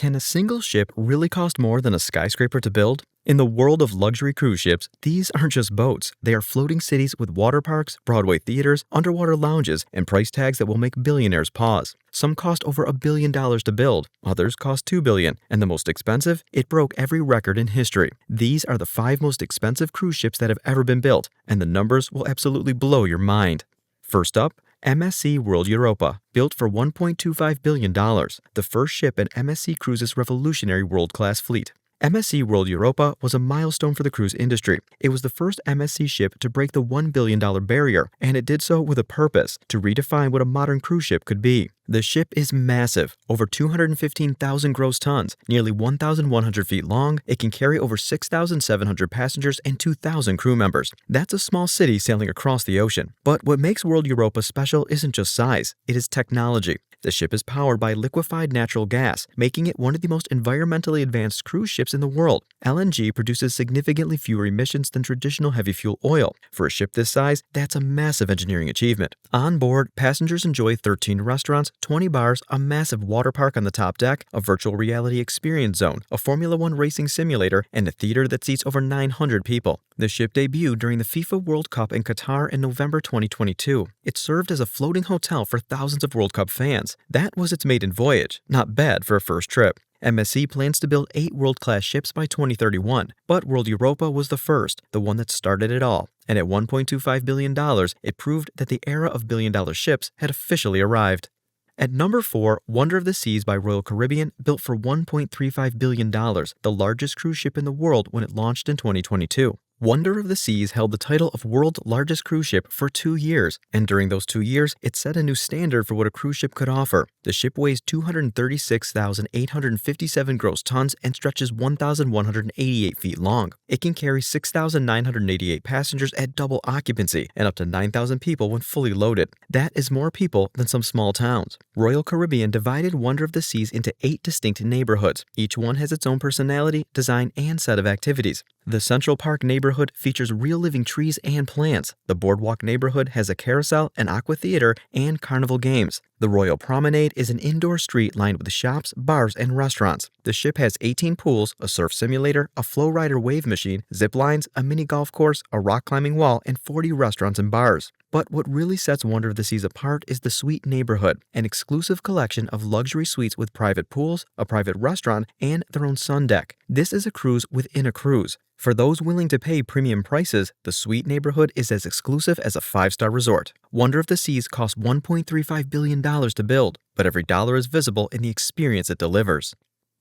Can a single ship really cost more than a skyscraper to build? In the world of luxury cruise ships, these aren't just boats. They are floating cities with water parks, Broadway theaters, underwater lounges, and price tags that will make billionaires pause. Some cost over $1 billion to build, others cost $2 billion, and the most expensive? It broke every record in history. These are the 5 most expensive cruise ships that have ever been built, and the numbers will absolutely blow your mind. First up, MSC World Europa, built for $1.25 billion, the first ship in MSC Cruises' revolutionary world-class fleet. MSC World Europa was a milestone for the cruise industry. It was the first MSC ship to break the $1 billion barrier, and it did so with a purpose, to redefine what a modern cruise ship could be. The ship is massive, over 215,000 gross tons, nearly 1,100 feet long. It can carry over 6,700 passengers and 2,000 crew members. That's a small city sailing across the ocean. But what makes World Europa special isn't just size, it is technology. The ship is powered by liquefied natural gas, making it one of the most environmentally advanced cruise ships in the world. LNG produces significantly fewer emissions than traditional heavy fuel oil. For a ship this size, that's a massive engineering achievement. On board, passengers enjoy 13 restaurants, 20 bars, a massive water park on the top deck, a virtual reality experience zone, a Formula One racing simulator, and a theater that seats over 900 people. The ship debuted during the FIFA World Cup in Qatar in November 2022. It served as a floating hotel for thousands of World Cup fans. That was its maiden voyage. Not bad for a first trip. MSC plans to build 8 world-class ships by 2031, but World Europa was the first, the one that started it all. And at $1.25 billion, it proved that the era of billion-dollar ships had officially arrived. At number 4, Wonder of the Seas by Royal Caribbean, built for $1.35 billion, the largest cruise ship in the world when it launched in 2022. Wonder of the Seas held the title of world's largest cruise ship for 2 years, and during those 2 years, it set a new standard for what a cruise ship could offer. The ship weighs 236,857 gross tons and stretches 1,188 feet long. It can carry 6,988 passengers at double occupancy and up to 9,000 people when fully loaded. That is more people than some small towns. Royal Caribbean divided Wonder of the Seas into 8 distinct neighborhoods. Each one has its own personality, design, and set of activities. The Central Park neighborhood features real living trees and plants. The Boardwalk neighborhood has a carousel, an aqua theater, and carnival games. The Royal Promenade is an indoor street lined with shops, bars, and restaurants. The ship has 18 pools, a surf simulator, a flow rider wave machine, zip lines, a mini golf course, a rock climbing wall, and 40 restaurants and bars. But what really sets Wonder of the Seas apart is the Suite Neighborhood, an exclusive collection of luxury suites with private pools, a private restaurant, and their own sun deck. This is a cruise within a cruise. For those willing to pay premium prices, the Suite Neighborhood is as exclusive as a 5-star resort. Wonder of the Seas cost $1.35 billion to build, but every dollar is visible in the experience it delivers.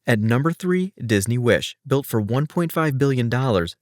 At number 3, Disney Wish, built for $1.5 billion,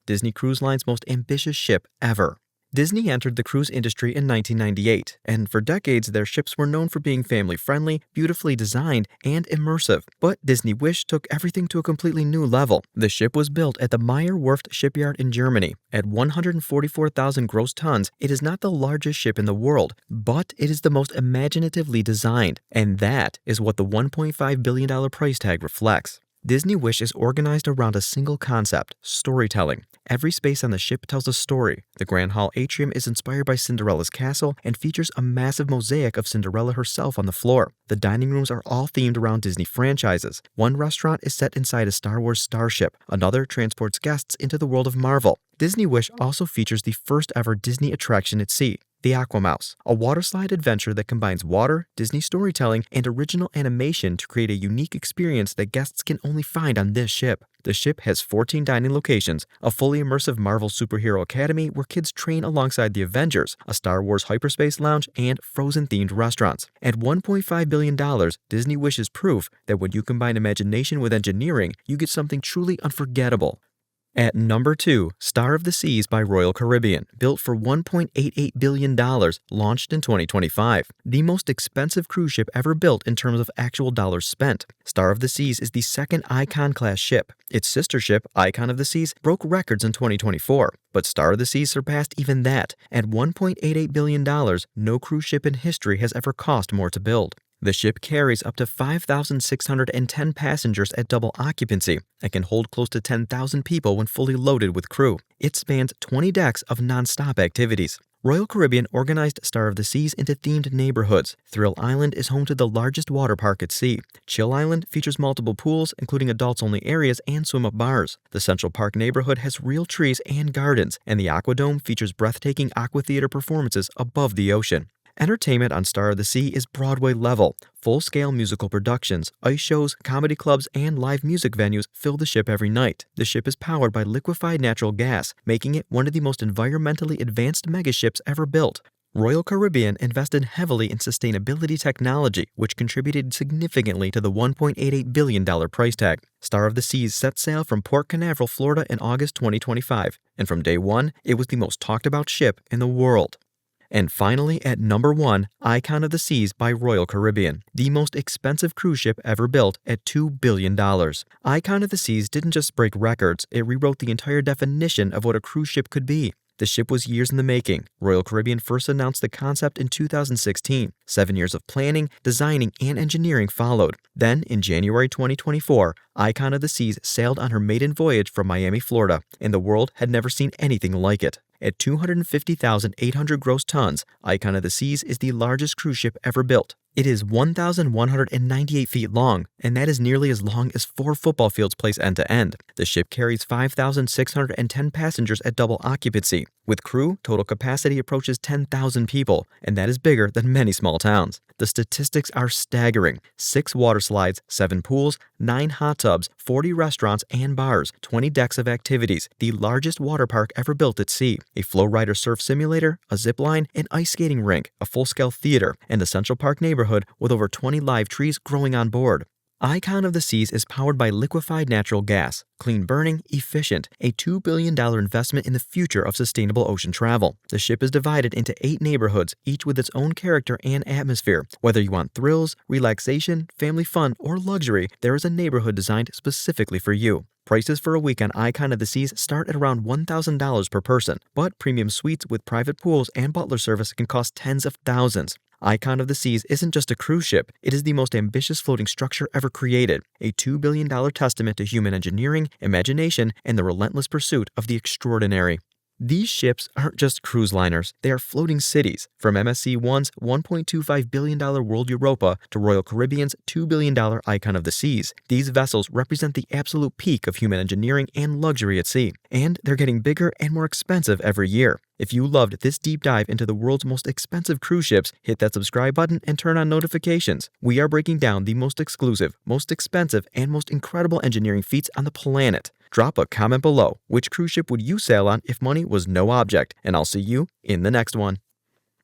Disney Cruise Line's most ambitious ship ever. Disney entered the cruise industry in 1998, and for decades their ships were known for being family-friendly, beautifully designed, and immersive. But Disney Wish took everything to a completely new level. The ship was built at the Meyer Werft shipyard in Germany. At 144,000 gross tons, it is not the largest ship in the world, but it is the most imaginatively designed, and that is what the $1.5 billion price tag reflects. Disney Wish is organized around a single concept, storytelling. Every space on the ship tells a story. The Grand Hall atrium is inspired by Cinderella's castle and features a massive mosaic of Cinderella herself on the floor. The dining rooms are all themed around Disney franchises. One restaurant is set inside a Star Wars starship. Another transports guests into the world of Marvel. Disney Wish also features the first ever Disney attraction at sea, the Aquamouse, a waterslide adventure that combines water, Disney storytelling, and original animation to create a unique experience that guests can only find on this ship. The ship has 14 dining locations, a fully immersive Marvel Superhero Academy where kids train alongside the Avengers, a Star Wars hyperspace lounge, and Frozen-themed restaurants. At $1.5 billion, Disney Wish is proof that when you combine imagination with engineering, you get something truly unforgettable. At number 2, Star of the Seas by Royal Caribbean, built for $1.88 billion, launched in 2025. The most expensive cruise ship ever built in terms of actual dollars spent. Star of the Seas is the second Icon-class ship. Its sister ship, Icon of the Seas, broke records in 2024. But Star of the Seas surpassed even that. At $1.88 billion, no cruise ship in history has ever cost more to build. The ship carries up to 5,610 passengers at double occupancy and can hold close to 10,000 people when fully loaded with crew. It spans 20 decks of non-stop activities. Royal Caribbean organized Star of the Seas into themed neighborhoods. Thrill Island is home to the largest water park at sea. Chill Island features multiple pools, including adults-only areas and swim-up bars. The Central Park neighborhood has real trees and gardens, and the Aquadome features breathtaking aqua theater performances above the ocean. Entertainment on Star of the Sea is Broadway level. Full-scale musical productions, ice shows, comedy clubs, and live music venues fill the ship every night. The ship is powered by liquefied natural gas, making it one of the most environmentally advanced megaships ever built. Royal Caribbean invested heavily in sustainability technology, which contributed significantly to the $1.88 billion price tag. Star of the Seas set sail from Port Canaveral, Florida in August 2025, and from day one, it was the most talked about ship in the world. And finally, at number 1, Icon of the Seas by Royal Caribbean, the most expensive cruise ship ever built at $2 billion. Icon of the Seas didn't just break records, it rewrote the entire definition of what a cruise ship could be. The ship was years in the making. Royal Caribbean first announced the concept in 2016. 7 years of planning, designing, and engineering followed. Then, in January 2024, Icon of the Seas sailed on her maiden voyage from Miami, Florida, and the world had never seen anything like it. At 250,800 gross tons, Icon of the Seas is the largest cruise ship ever built. It is 1,198 feet long, and that is nearly as long as 4 football fields placed end to end. The ship carries 5,610 passengers at double occupancy. With crew, total capacity approaches 10,000 people, and that is bigger than many small towns. The statistics are staggering. 6 water slides, 7 pools, 9 hot tubs, 40 restaurants and bars, 20 decks of activities, the largest water park ever built at sea, a flow rider surf simulator, a zip line, an ice skating rink, a full-scale theater, and the Central Park neighborhood with over 20 live trees growing on board. Icon of the Seas is powered by liquefied natural gas, clean burning, efficient, a $2 billion investment in the future of sustainable ocean travel. The ship is divided into 8 neighborhoods, each with its own character and atmosphere. Whether you want thrills, relaxation, family fun, or luxury, there is a neighborhood designed specifically for you. Prices for a week on Icon of the Seas start at around $1,000 per person, but premium suites with private pools and butler service can cost tens of thousands. Icon of the Seas isn't just a cruise ship, it is the most ambitious floating structure ever created, a $2 billion testament to human engineering, imagination, and the relentless pursuit of the extraordinary. These ships aren't just cruise liners, they are floating cities. From MSC 1's $1.25 billion World Europa to Royal Caribbean's $2 billion Icon of the Seas, these vessels represent the absolute peak of human engineering and luxury at sea. And they're getting bigger and more expensive every year. If you loved this deep dive into the world's most expensive cruise ships, hit that subscribe button and turn on notifications. We are breaking down the most exclusive, most expensive, and most incredible engineering feats on the planet. Drop a comment below. Which cruise ship would you sail on if money was no object? And I'll see you in the next one.